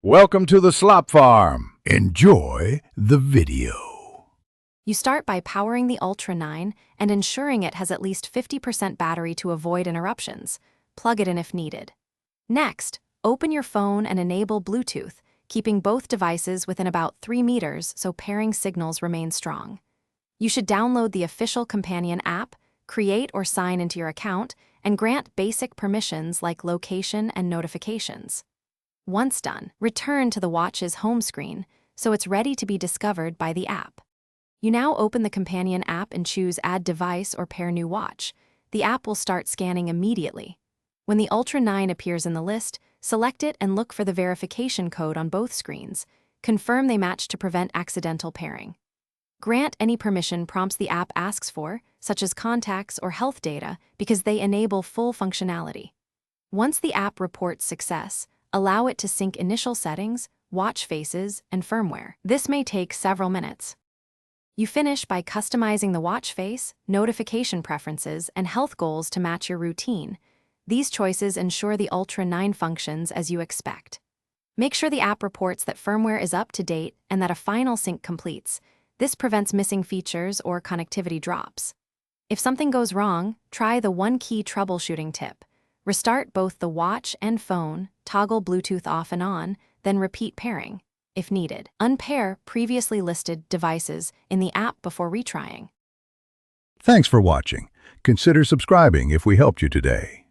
Welcome to the slop farm. Enjoy the video. You start by powering the Ultra 9 and ensuring it has at least 50% battery to avoid interruptions. Plug it in if needed. Next, open your phone and enable Bluetooth, keeping both devices within about 3 meters so pairing signals remain strong. You should download the official companion app, create or sign into your account, and grant basic permissions like location and notifications. Once done, return to the watch's home screen so it's ready to be discovered by the app. You now open the companion app and choose Add Device or Pair New Watch. The app will start scanning immediately. When the Ultra 9 appears in the list, select it and look for the verification code on both screens. Confirm they match to prevent accidental pairing. Grant any permission prompts the app asks for, such as contacts or health data, because they enable full functionality. Once the app reports success, allow it to sync initial settings, watch faces, and firmware. This may take several minutes. You finish by customizing the watch face, notification preferences, and health goals to match your routine. These choices ensure the Ultra 9 functions as you expect. Make sure the app reports that firmware is up to date and that a final sync completes. This prevents missing features or connectivity drops. If something goes wrong, try the one-key troubleshooting tip. Restart both the watch and phone, toggle Bluetooth off and on, then repeat pairing, if needed. Unpair previously listed devices in the app before retrying. Thanks for watching. Consider subscribing if we helped you today.